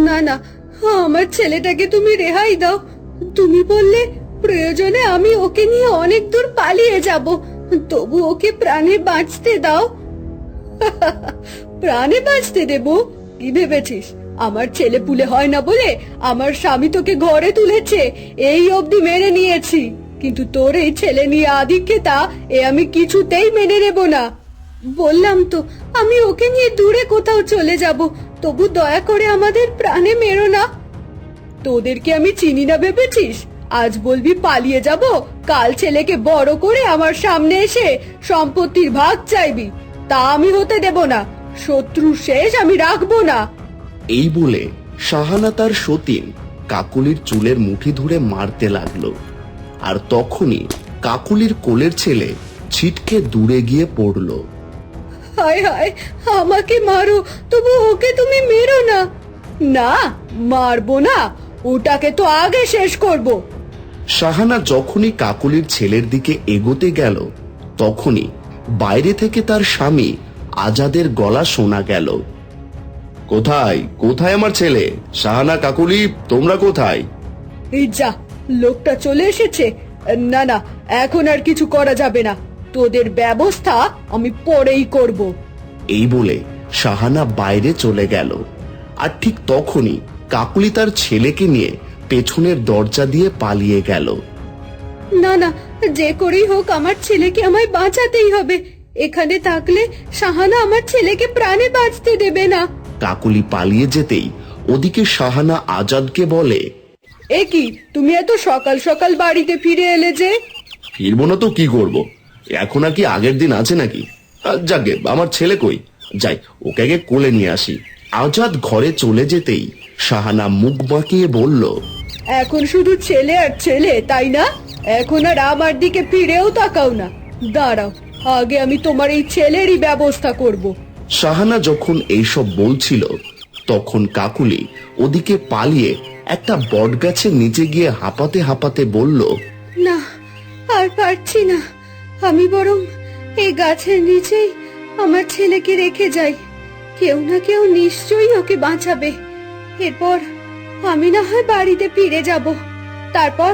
না না, আমার ছেলেটাকে তুমি রেহাই দাও। তুমি বললে প্রয়োজনে আমি ওকে নিয়ে অনেক দূর পালিয়ে যাব, তবু ওকে প্রাণে বাঁচতে দাও। প্রাণে বাঁচতে দেব? কি ভেবেছিস আমার ছেলে পুলে হয় না বলে আমার স্বামী তোকে ঘরে তুলেছে, এই অবধি মেনে নিয়েছি, কিন্তু তোর এই ছেলে নিয়ে আধিক্যতা এ আমি কিছুতেই মেনে নেব না। বললাম তো আমি ওকে নিয়ে দূরে কোথাও চলে যাব, তবু দয়া করে আমাদের প্রাণে মেরো না। তোদেরকে আমি চিনি না ভেবেছিস? আজ বলবি পালিয়ে যাব, কাল ছেলেকে বড় করে আমার সামনে এসে সম্পত্তির ভাগ চাইবি, তা আমি হতে দেব না। শত্রু শেষ আমি রাখবো না। এই বলে শাহানা তার সতীন কাকুলির চুলের মুঠি ধরে মারতে লাগলো। আর তখনই কাকুলির কোলের ছেলে ছিটকে দূরে গিয়ে পড়ল। হায় হায়, আমাকে মারো, তবু ওকে তুমি মেরো না। না, মারবো না, ওটাকে তো আগে শেষ করব। শাহানা যখনই কাকুলির ছেলের দিকে এগোতে গেল তখনই বাইরে থেকে তার স্বামী আজাদের গলা শোনা গেল। কোথায় কোথায় আমার ছেলে? শাহানা, কাকুলি, তোমরা কোথায়? এই যা, লোকটা চলে এসেছে। না না, এখন আর কিছু করা যাবে না, তোদের ব্যবস্থা আমি পরেই করব। এই বলে শাহানা বাইরে চলে গেল। আর ঠিক তখনই কাকুলি তার ছেলেকে নিয়ে পেছনের দরজা দিয়ে পালিয়ে গেল। না না, যে করেই হোক আমার ছেলেকে আমায় বাঁচাতেই হবে। এখানে থাকলে শাহানা আমার ছেলেকে প্রাণে বাঁচতে দেবে না। কাকুলি পালিয়ে যেতেই ওদিকে শাহানা আজাদকে বলে, এ কি, তুমি এত সকাল সকাল বাড়িতে ফিরে এলে যে? ফিরবো না তো কি করব, এখন আর কি আগের দিন আছে নাকি? যাকে আমার ছেলে কই, যাই ওকে আগে কোলে নিয়ে আসি। আজাদ ঘরে চলে যেতেই শাহানা মুখ বাঁকিয়ে বলল, এখন শুধু ছেলে আর ছেলে, তাই না? এখন আর আমার দিকে ফিরেও তাকাও না। দাঁড়াও, আগে আমি তোমার এই ছেলেরই ব্যবস্থা করব। শাহানা যখন এইসব বলছিল তখন কাকুলি ওদিকে পালিয়ে একটা বটগাছের নিচে গিয়ে হাঁপাতে হাঁপাতে বলল, না, আর পারছি না, আমি বরং এই গাছের নিচেই আমার ছেলেকে রেখে যাই। কেউ না কেউ নিশ্চয়ই ওকে বাঁচাবে। এরপর আমি না হয় বাড়িতে ফিরে যাব, তারপর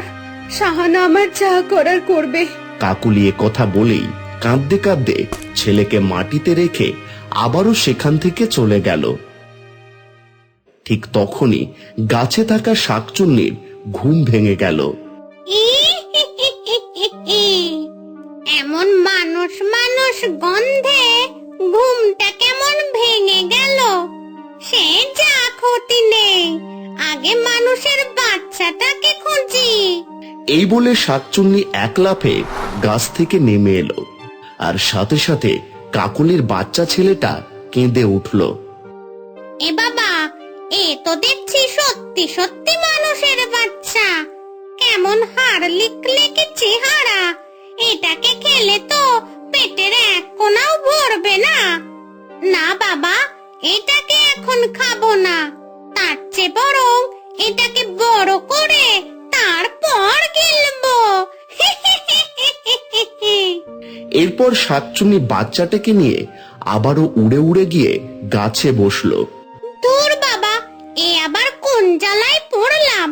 শাহানা আমার যা করার করবে। কাকুলি এ কথা বলেই কাঁদতে কাঁদতে ছেলেকে মাটিতে রেখে আবারও সেখান থেকে চলে গেল। ঠিক তখনই গাছে থাকা শাকচুন্নির ঘুম ভেঙে গেল। এমন মানুষ মানুষ গন্ধে ঘুমটা কেমন ভেঙে গেল। সে যা ক্ষতি নেই, আগে মানুষের বাচ্চাটাকে খুঁজি। এই বলে শাকচুন্নি এক লাফে গাছ থেকে নেমে এলো, আর সাথে সাথে কাকুলির বাচ্চা ছেলেটা কেঁদে উঠল। এ বাবা, এ তো দেখছি সত্যি সত্যি মানুষের বাচ্চা। কেমন হাড় লিকলিকে চেহারা, এটাকে খেলে তো পেটের এক কোনাও ভরবে না। না বাবা, এটাকে এখন খাবো না, তার চেয়ে বরং এটাকে বড় করে তারপর গিলবো। এরপর শাকচুন্নি বাচ্চাটাকে নিয়ে আবারও উড়ে উড়ে গিয়ে গাছে বসলো। দূর বাবা, এ আবার কোন জ্বালায় পড়লাম।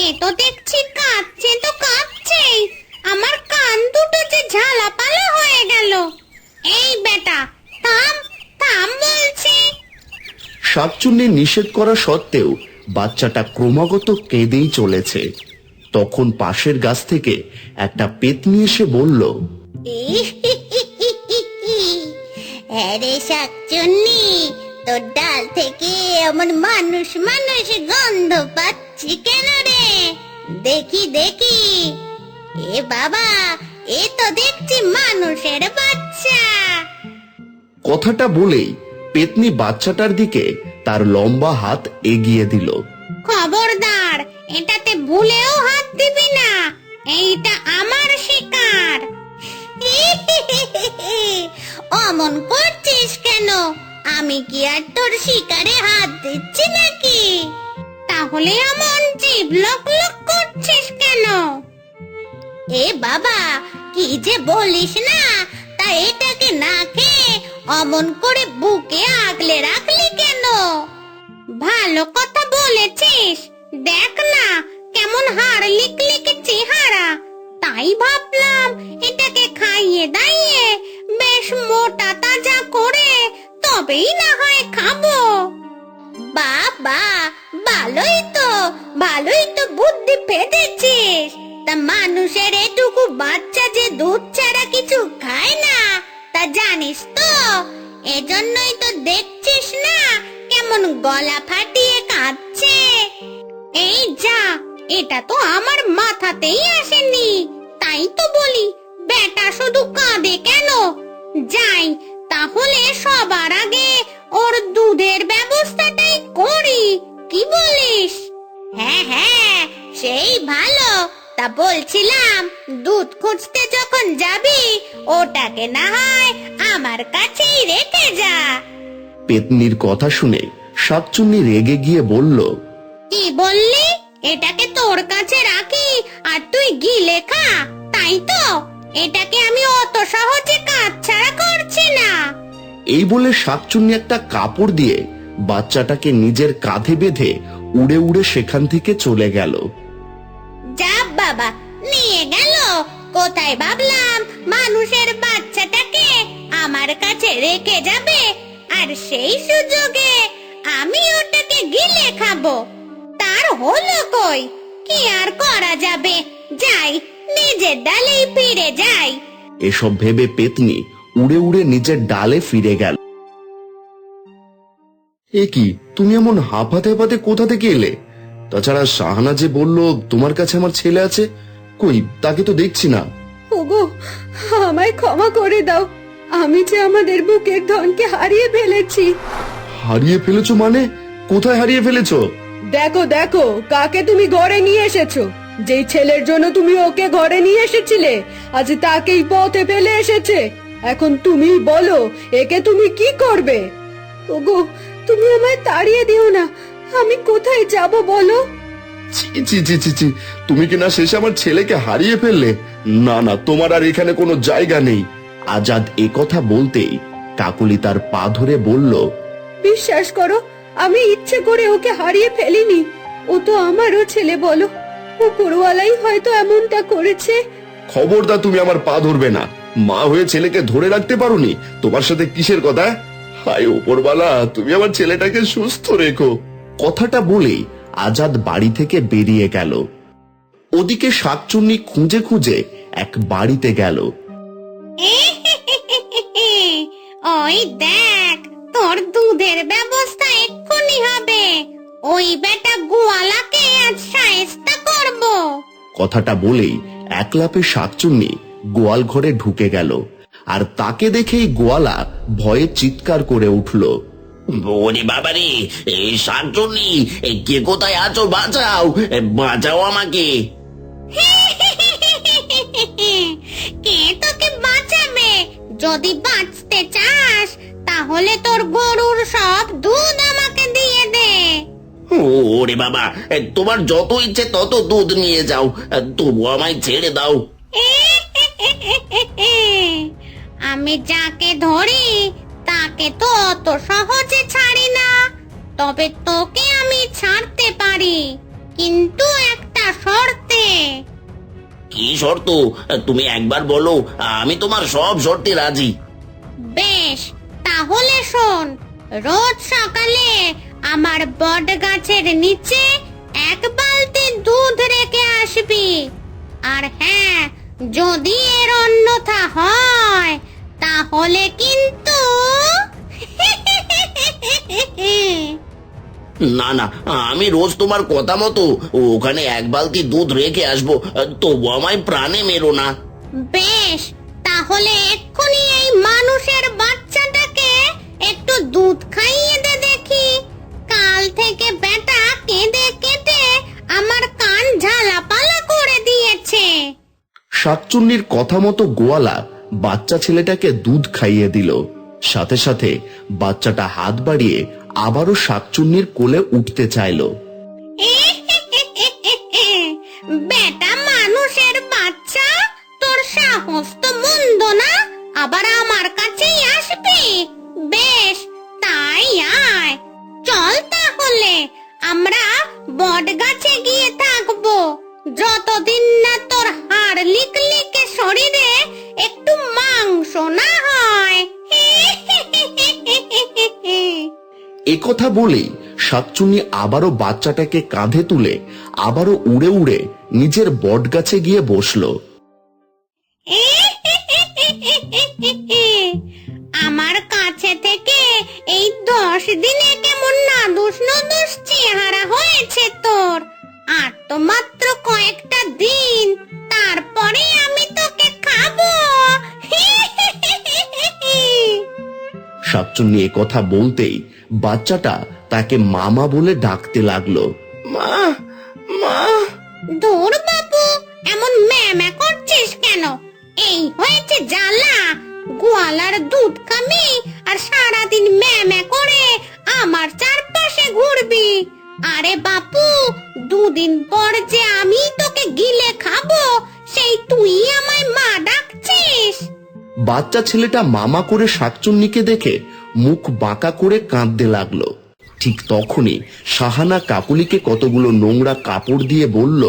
এ তো দেখছি কাঁদছে তো কাঁদছেই, আমার কান দুটো যে ঝালাপালা হয়ে গেল। এই বেটা, থাম থাম বলছি। শাকচুন্নি নিষেধ করা সত্ত্বেও বাচ্চাটা ক্রমাগত কেঁদেই চলেছে। তখন পাশের গাছ থেকে একটা পেতনি এসে বলল, আরে শাকচুন্নি, তোর ডাল থেকে এমন মানুষ মানুষ গন্ধ পাচ্ছি কেন রে? দেখি দেখি। এ বাবা, এ তো দেখছি মানুষের বাচ্চা। কথাটা বলেই পেতনি বাচ্চাটার দিকে তার লম্বা হাত এগিয়ে দিল। খবরদার, এটাতে ভুলেও হাত দিবি না, এইটা আমার শিকার। অমন করছিস কেন? আমি কি আর তোর শিকারে হাত দিচ্ছি নাকি? তাহলে এমন জিভ লক লক করছিস কেন? এ বাবা, কি যে বলিস না, তা এটাকে না খেয়ে অমন করে বুকে আগলে রাখলি কেন? ভালো কথা বলেছিস। দেখ না কেমন হাড় লিকলিকে চেহারা, তাই ভাবলাম এটাকে খাইয়ে দাইয়ে বেশ মোটা তাজা করে তবেই না হয় খাবো। বাবা, ভালোই তো বুদ্ধি পেতেছিস। তা মানুষের এটুকু বাচ্চা যে দুধ ছাড়া কিছু খায় না তা জানিস তো? এজন্যই তো দেখছিস না কেমন গলা ফাটিয়ে কাঁদছে। এই যা, এটা তো আমার মাথাতেই আসেনি। তাই তো বলি বেটা শুধু কাঁদে কেন। যাই তাহলে সবার আগে ওর দুধের ব্যবস্থাটাই করি, কি বলিস? হ্যাঁ হ্যাঁ, সেই ভালো। তা বলছিলাম, দুধ খুঁজতে যখন যাবি ওটাকে না হয় আমার কাছেই রেখে যা। পেতনির কথা শুনে শাকচুন্নি রেগে গিয়ে বলল, কি বললি? এটাকে তোর কাছে রাখি আর তুই গিলে খা, তাই তো? এটাকে আমি অত সহজে কাজ ছাড়া করছি না। এই বলে শাকচুন্নি একটা কাপড় দিয়ে বাচ্চাটাকে নিজের কাঁধে বেঁধে উড়ে উড়ে সেখান থেকে চলে গেল। যা বাবা, নিয়ে গেল কোথায়? ভাবলাম মানুষের বাচ্চাটাকে আমার কাছে রেখে যাবে আর সেই সুযোগে আমি ওটাকে গিলে খাবো। তার হলো কই? কি আর করা যাবে, যাই নিজের ডালেই ফিরে যাই। এসব ভেবে পেতনি উড়ে উড়ে নিজের ডালে ফিরে গেল। এ কি, তুমি এমন হাঁপাতে হাঁপাতে কোথা থেকে এলে? তাছাড়া শাহানা যে বলল তোমার কাছে আমার ছেলে আছে, কই তাকে তো দেখছি না। ওগো, আমায় ক্ষমা করে দাও। আমি যে আমাদের বুকের ধনকে হারিয়ে ফেলেছি। হারিয়ে ফেলেছো মানে? কোথায় হারিয়ে ফেলেছো? দেখো দেখো, কাকে তুমি ঘরে নিয়ে এসেছো। যেই ছেলের জন্য তুমি ওকে ঘরে নিয়ে এসেছিলে, আজ তাকেই পথে ফেলে এসেছে। এখন তুমি বলো, একে তুমি কি করবে? ওগো, তুমি আমায় তাড়িয়ে দিও না। আমি কোথায় যাব বলো? ছি ছি ছি ছি ছি, তুমি কি না শেষে আমার ছেলেকে হারিয়ে ফেললে? না না, তোমার আর এখানে কোনো জায়গা নেই। আজাদ এ কথা বলতেই কাকুলি তার পা ধরে বলল, বিশ্বাস করো, আমি ইচ্ছে করে ওকে হারিয়ে ফেলিনি। ও তো আমারও ছেলে। বলো, উপরওয়ালাই হয়তো এমনটা করেছে। খবরদার, তুমি আমার পা ধরবে না। মা হয়ে ছেলেকে ধরে রাখতে পারোনি? তোমার সাথে কিসের কথা? হায় উপরওয়ালা, তুমি আমার ছেলেটাকে সুস্থ রেখো। কথাটা বলেই আজাদ বাড়ি থেকে বেরিয়ে গেল। ওদিকে শাকচুন্নি খুঁজে খুঁজে এক বাড়িতে গেল। ওই দেখ, তোর দুধের ব্যবস্থা এক্ষুনি হবে। ওই বেটা গোয়ালাকে আজ শায়েস্তা করব। কথাটা বলেই এক লাফে শাকচুন্নি গোয়াল ঘরে ঢুকে গেল। আর তাকে দেখেই গোয়ালা ভয়ে চিৎকার করে উঠল, ওরে বাবারে, এই শাকচুন্নি, কে কোথায় আছো? বাঁচাও, বাঁচাও আমাকে। কে তোকে বাঁচাবে? যদি বাঁচতে চাস তাহলে তোর গরুর সব দুধ আমাকে দিয়ে দে। ওরে বাবা, তোমার যত ইচ্ছে তত দুধ নিয়ে যাও, তবু আমায় ছেড়ে দাও। আমি যাকে ধরি তাকে তো অত সহজে ছাড়ি না। তবে তোকে আমি ছাড়তে পারি, কিন্তু একটা শর্তে। কি শর্ত? তুমি একবার বলো, আমি তোমার সব শর্তে রাজি। বেশ, তাহলে শোন। রোজ সকালে আমার বট গাছের নিচে এক বালতি দুধ রেখে আসবি। আর হ্যাঁ, যদি এর অন্যথা হয় তাহলে কিন্তু না না, আমি রোজ তোমার কথা মতো ওখানে এক বালতি দুধ রেখে আসবো, তবু আমায় প্রাণে মেরো না। বেশ, তাহলে এক্ষুনি এই মানুষের বাচ্চাটাকে একটু দুধ খাইয়ে দে দেখি। কাল থেকে বেটা কেঁদে কেটে আমার কান ঝালাপালা করে দিয়েছে। শাকচুন্নির কথা মতো গোয়ালা বাচ্চা ছেলেটাকে দুধ খাইয়ে দিল। সাথে সাথে বাচ্চাটা হাত বাড়িয়ে আবারও শাকচুন্নির কোলে উঠতে চাইল। বেটা মানুষের বাচ্চা, তোর সাহস তো মন্দ না, আবার আমার কাছেই আসবি। বেশ, তাই আয়, চল তাহলে। একথা বলেই শাকচুন্নি আবারও বাচ্চাটাকে কাঁধে তুলে আবারও উড়ে উড়ে নিজের বটগাছে গিয়ে বসলো। আমার কাছে থেকে এই 10 দিনে কেমন নাদুস নদুস চেহারা হয়েছে তোর। আর তো মাত্র কয়েকটা দিন, তারপরে আমি তোকে খাবো। শাকচুন্নি একথা বলতেই বাচ্চাটা তাকে মামা বলে ডাকতে লাগলো। মা, মা। দূর বাবু, এমন ম্যামা করছিস কেন? এই হয়েছে জ্বালা, গোয়ালার দুধ খাবি আর সারাদিন ম্যামা করে আমার চারপাশে ঘুরবি। আরে বাপু, 2 দিন পর যে আমি তোকে গিলে খাবো, সেই তুই আমায় মা ডাকছিস? বাচ্চা ছেলেটা মামা করে শাকচুন্নিকে দেখে মুখ বাঁকা করে কাঁদতে লাগলো। ঠিক তখনই সাহানা কাকুলিকে কতগুলো নোংরা কাপড় দিয়ে বলল,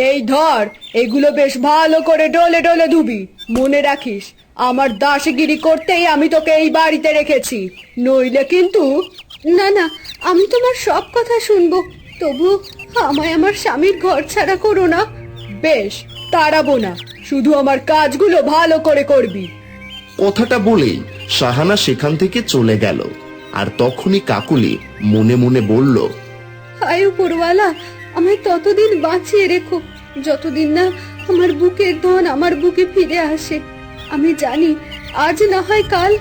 এই ধর, এগুলো বেশ ভালো করে ডলে ডলে ধুবি। মনে রাখিস, আমার দাসগিরি করতেই আমি তোকে এই বাড়িতে রেখেছি, নইলে কিন্তু। না না, আমি তোমার সব কথা শুনবো, তবু আমায় আমার স্বামীর ঘর ছাড়া করো না। বেশ, তাড়াবো না, শুধু আমার কাজগুলো ভালো করে করবি। কথাটা বলেই সাহানা সেখান থেকে চলে গেল। আর তখনই কাকুলি মনে মনে বলল, হায় উপরওয়ালা, আমায় ততদিন বাঁচিয়ে রেখো যতদিন না আমার বুকের ধন আমার বুকে ফিরে আসে। আমি জানি আজ না হয় কাল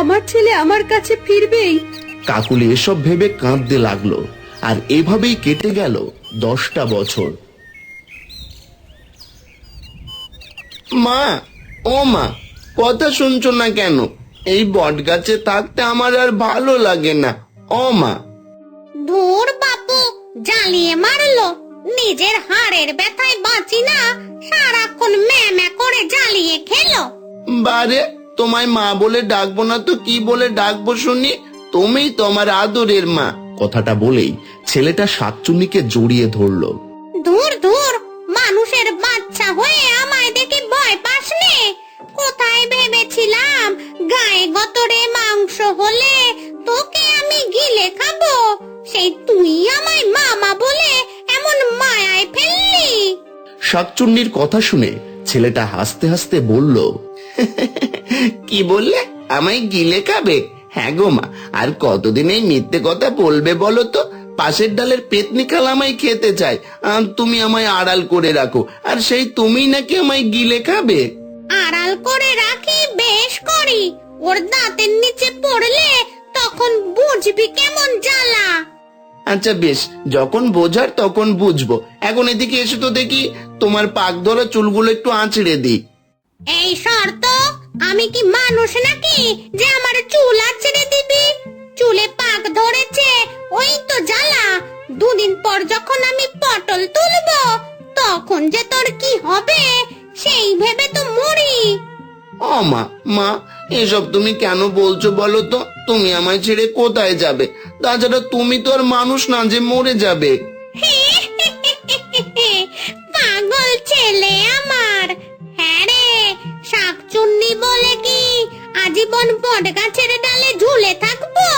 আমার ছেলে আমার কাছে ফিরবেই। কাকুলি এসব ভেবে কাঁদতে লাগলো। আর এভাবেই কেটে গেল 10টা বছর। মা, ও মা, কথা শুনছো না কেন? এই বটগাছে থাকতে আমার আর ভালো লাগে না। ও মা। ধুর বাপু, জ্বালিয়ে মারলো। নিজের হাড়ের ব্যথায় বাঁচি না, সারাক্ষণ ম্যামা করে জ্বালিয়ে খেলো। বারে, তোমায় মা বলে ডাকবো না তো কি বলে ডাকবো শুনি? তুমিই তোমার আদরের মা। কথাটা বলেই ছেলেটা শাকচুন্নিকে জড়িয়ে ধরলো। ধুর ধুর, মানুষের বাচ্চা হয়ে আমায় দেখে ভয় পাস নে? কোথায় ভেবেছিলাম গায়ে গতরে মাংস হলে তোকে আমি গিলে খাবো, সেই তুই আমায় মামা বলে এমন মায়ায় ফেললি। শাকচুন্নির কথা শুনে ছেলেটা হাসতে হাসতে বলল, কি বললে? আমায় গিলে খাবে? হ্যাঁ গো মা, আর কতদিন এই মিথ্যে কথা বলবে বলো তো? পাশের ডালের পেতনি কাল আমায় খেতে চায়, আর তুমি আমায় আড়াল করে রাখো, আর সেই তুমি নাকি আমায় গিলে খাবে? আড়াল করে রাখি, বেশ করি। ওর দাঁতের নিচে পড়লে তখন বুঝবি কেমন জ্বালা। আচ্ছা বেশ, যখন বোঝার তখন বুঝবো। এখন এদিকে এসো তো দেখি, তোমার পাক ধরা চুলগুলো একটু আঁচড়ে দিই। এই শর্ত, আমি কি মানুষ নাকি যে আমার চুল আঁচড়ে দিবি? চুলে পাক ধরেছে, ওই তো জ্বালা। 2 দিন পর যখন আমি পটল তুলবো, তখন যে তোর কি হবে সেই ভেবে তো মরি। ও মা, মা, এসব তুমি কেন বলছো বলো তো? তুমি আমায় ছেড়ে কোথায় যাবে? তাছাড়া তুমি তো আর মানুষ না যে মরে যাবে। পাগল ছেলে আমার। হ্যাঁ রে, শাকচুন্নি বলে কি আজীবন বট গাছের ডালে ঝুলে থাকবো?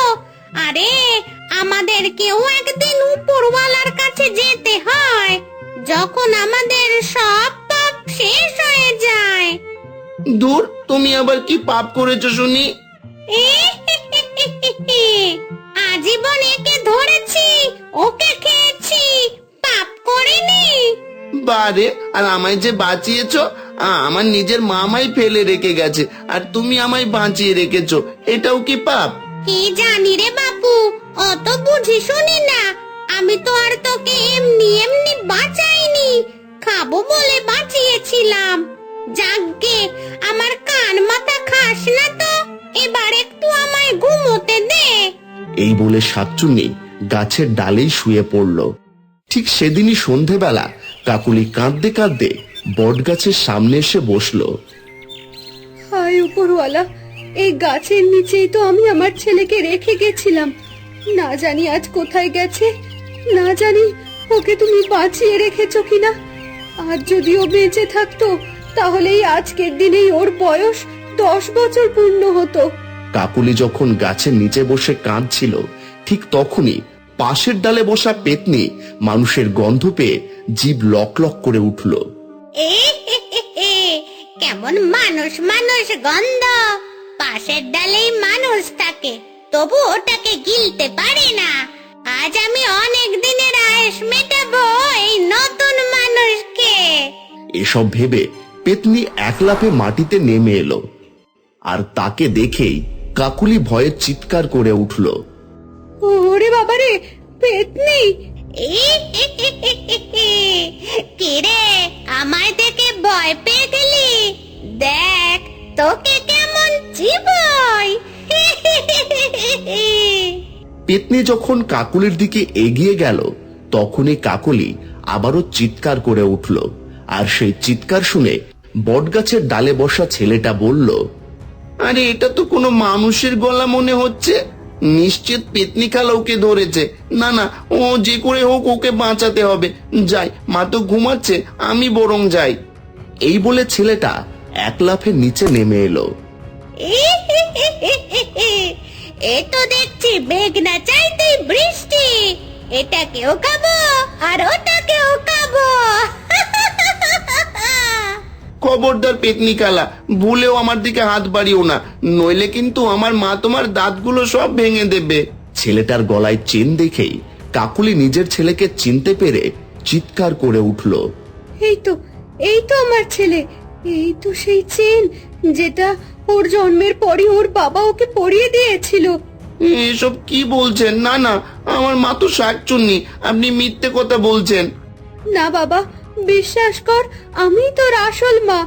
আরে, আমাদেরকেও একদিন উপরওয়ালার কাছে যেতে হয়, যখন আমাদের সব পাপ শেষ হয়ে যায়। দূর, তুমি আবার কি পাপ করেছো শুনি? আজীবন একে ধরেছি, ওকে খেয়েছি, পাপ করিনি। বারে, আর আমায় যে বাঁচিয়েছো, আমার নিজের মামাই ফেলে রেখে গেছে, আর তুমি আমায় বাঁচিয়ে রেখেছো, এটাও কি পাপ? কি জানি রে বাপু, অত বুঝি শুনি না। আমি তো আর তোকে এমনি এমনি বাঁচাইনি, খাবো বলে বাঁচিয়েছিলাম। যাগ্গে, আমার কান মাথা খাস না তো, এবার একটু আমায় ঘুমোতে দে। এই বলে শাকচুন্নি গাছের ডালেই শুয়ে পড়ল। ঠিক সেদিনই সন্ধেবেলা কাকুলি কাঁদতে কাঁদতে বটগাছের সামনে এসে বসলো। হায় উপরওয়ালা, এই গাছের নিচেই তো আমি আমার ছেলেকে রেখে গেছিলাম। না জানি আজ কোথায় গেছে, না জানি ওকে তুমি বাঁচিয়ে রেখেছো কিনা। আজ যদি ও বেঁচে থাকতো, তাহলে এই আজকের দিনেই ওর বয়স 10 বছর পূর্ণ হতো। কাকুলি যখন গাছের নিচে বসে কাঁদছিল, ঠিক তখনই পাশের ডালে বসা পেতনি মানুষের গন্ধ পেয়ে জিভ লক লক করে উঠল। এ কেমন মানুষ মানুষ গন্ধ। পাশের ডালেই মানুষ থাকে, তবু ওটাকে গিলতে পারি না। আজ আমি অনেক দিনের আয়েশ মেটাবো এই নতুন মানুষকে। এসব ভেবে পেতনি এক লাফে মাটিতে নেমে এলো, আর তাকে দেখেই কাকুলি ভয়ে চিৎকার করে উঠল। ওরে বাবারে, পেতনি! কিরে, আমায় দেখে ভয় পেয়ে গেলি? দেখ তোকে কেমন চিবোই। পেতনি যখন কাকুলির দিকে এগিয়ে গেল, তখনই কাকুলি আবারও চিৎকার করে উঠল। আর সেই চিৎকার শুনে বটগাছের ডালে বসা ছেলেটা বলল, আরে এটা তো কোনো মানুষের গলা মনে হচ্ছে। নিশ্চিত পেতনি খালা ওকে ধরেছে। না না, ও যে করে হোক ওকে বাঁচাতে হবে। যাই, মা তো ঘুমাচ্ছে, আমি বরং যাই। এই বলে ছেলেটা এক লাফে নিচে নেমে এলো। এ তো দেখছি মেঘনা চাইতেই বৃষ্টি। এটাকেও খাবো আর ওটাকেও খাবো। খবরদার পেতনি খালা, ভুলেও আমার দিকে হাত বাড়িও না, নইলে কিন্তু আমার মা তোমার দাঁতগুলো সব ভেঙে দেবে। ছেলেটার গলায় চেন দেখেই কাকুলি নিজের ছেলেকে চিনতে পেরে চিৎকার করে উঠল। এই তো আমার ছেলে। এই তো সেই চেন যেটা ওর জন্মের পরই ওর বাবা ওকে পরিয়ে দিয়েছিল। এসব কি বলছেন? না না, আমার মা তো শাকচুন্নি, আপনি মিথ্যে কথা বলছেন। না বাবা, বিশ্বাস কর, আমি তোর আসল মা।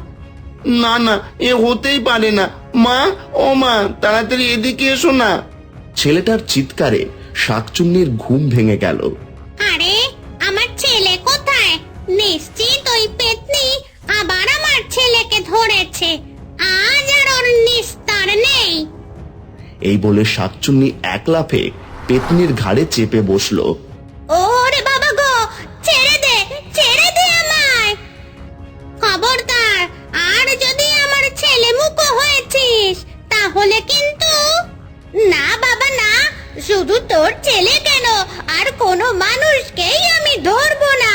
না না, এ হতেই পারে না। মা, ও মা, তাড়াতাড়ি এদিকে এসো না। ছেলেটার চিৎকারে শাকচুন্নির ঘুম ভেঙে গেল। আরে আমার ছেলে কোথায়? নিশ্চিত ওই পেতনি আবার আমার ছেলেকে ধরেছে। আজ আর ওর নিস্তার নেই। এই বলে শাকচুন্নি এক লাফে পেতনির ঘাড়ে চেপে বসলো। ওরে বাবা গো, ছেড়ে দে, ছেড়ে দে আমায়। খবরদার, আর যদি আমার ছেলে মুখো হয়েছিস তাহলে কিন্তু। না বাবা না, শুধু তোর ছেলে কেন, আর কোনো মানুষকেই আমি ধরবো না।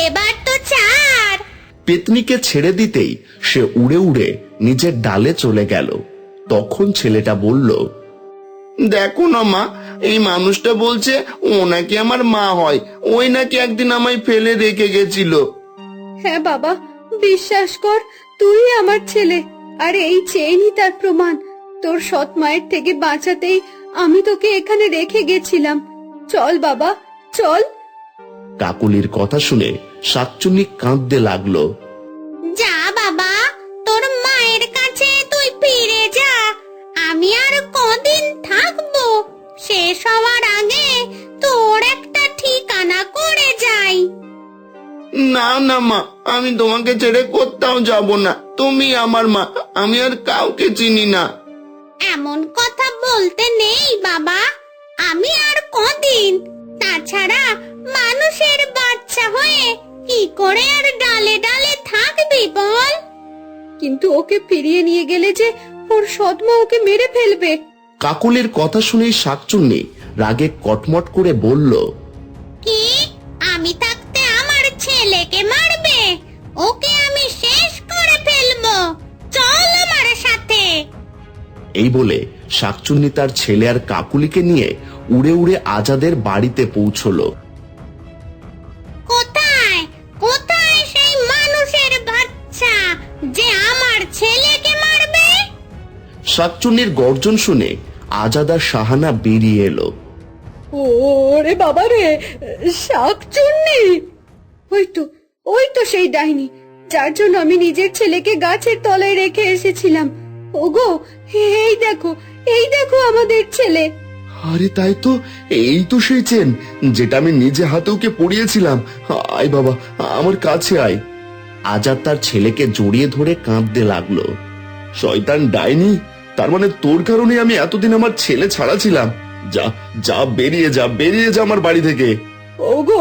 এবার তো ছাড়। পেতনিকে ছেড়ে দিতেই সে উড়ে উড়ে নিজের ডালে চলে গেল। তখন ছেলেটা বলল, দেখো না মা, এই মানুষটা বলছে ও নাকি আমার মা হয়। ওই নাকি একদিন আমায় ফেলে রেখে গেছিল। হ্যাঁ বাবা, বিশ্বাস কর, তুই আমার ছেলে। আর এই চেনই তার প্রমাণ। তোর সৎ মায়ের থেকে বাঁচাতেই আমি তোকে এখানে রেখে গেছিলাম। চল বাবা, চল। কাকুলির কথা শুনে শাকচুন্নি কাঁদতে লাগলো। যা বাবা, তোর মায়ের কাছে তুই ফিরে যা। আমি আর কদিন থাকবো, শেষ হওয়ার আগে তোর একটা ঠিকানা করে যাই। না না মা, আমি তোমাকে ছেড়ে কোথাও যাব না। তুমি আমার মা, আমি আর কাউকে চিনি না। এমন কথা বলতে নেই বাবা। আমি আর কদিন, তাছাড়া মানুষের বাচ্চা হয়ে কি করে আর ডালে ডালে থাকবি বল? কিন্তু ওকে ফিরিয়ে নিয়ে গেলে যে ওর সৎ মা ওকে মেরে ফেলবে। কাকুলির কথা শুনেই শাকচুন্নি রাগে কটমট করে বলল, কি, আমি থাকতে আমার ছেলেকে মারবে? ওকে আমি শেষ করে ফেলবো। চল আমার সাথে। এই বলে শাকচুন্নি তার ছেলে আর কাকুলিকে নিয়ে উড়ে উড়ে আজাদের বাড়িতে পৌঁছলো। কোথায় কোথায় সেই মানুষের বাচ্চা যে আমার ছেলেকে মারবে? শাকচুন্নির গর্জন শুনে আজাদ আর সাহানা বেরিয়ে এলো। ওরে বাবা রে, শাকচুন্নি! ওই তো সেই ডাইনি যার জন্য আমি নিজের ছেলেকে গাছের তলায় রেখে এসেছিলাম। ওগো, এই দেখো আমাদের ছেলে। আরে তাই তো, এই তো সেই চেন যেটা আমি নিজে হাতে ওকে পরিয়েছিলাম। আয় বাবা, আমার কাছে আয়। আজাদ তার ছেলেকে জড়িয়ে ধরে কাঁদতে লাগলো। শয়তান ডাইনি, তার মানে তোর কারণে আমি এতদিন আমার ছেলে ছাড়া ছিলাম। যা যা, বেরিয়ে যা আমার বাড়ি থেকে। ওগো,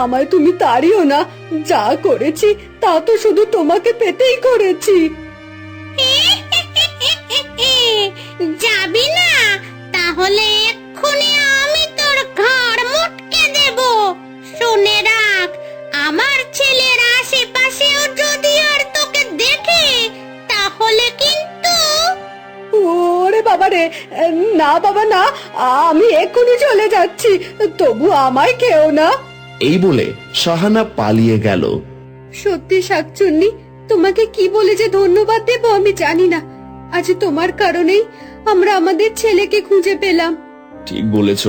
আমায় তুমি তাড়িও না। যা করেছি তা তো শুধু তোমাকে পেতেই করেছি। যাবি না? তাহলে এক্ষুনি আমি তোর বাবা না, আমি এক্ষুনি চলে যাচ্ছি, তবু আমায় খেও না। এই বলে শাহানা পালিয়ে গেল। সত্যি শাকচুন্নি, তোমাকে কি বলে যে ধন্যবাদ দেব আমি জানি না। আজ তোমার কারণেই আমরা আমাদের ছেলেকে খুঁজে পেলাম। ঠিক বলেছ।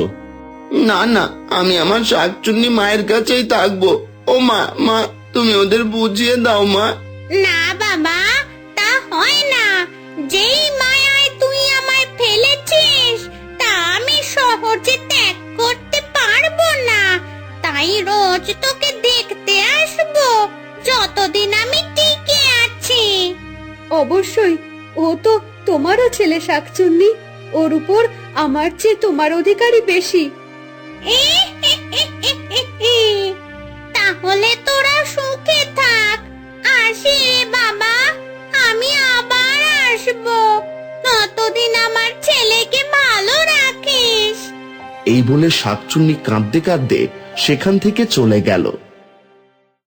না না, আমি আমার শাকচুন্নি মায়ের কাছেই থাকবো। ও মা, মা তুমি ওদের বুঝিয়ে দাও মা। না বাবা, তা হয় না। যেই মায়ায় তুই আমায় ফেলেছিস তা আমি সহজে ত্যাগ করতে পারবো না। তাই রোজ তোকে দেখতে আসবো যতদিন আমি টিকে আছি। অবশ্যই, ও তো তোমারও ছেলে শাকচুন্নি, ওর উপর আমার চেয়ে তোমার অধিকারই বেশি। তাহলে তোরা সুখে থাক। আসি রে বাবা, আমি আবার আসবো। ততদিন আমার ছেলেকে ভালো রাখিস। এই বলে শাকচুন্নি কাঁদতে কাঁদতে সেখান থেকে চলে গেল।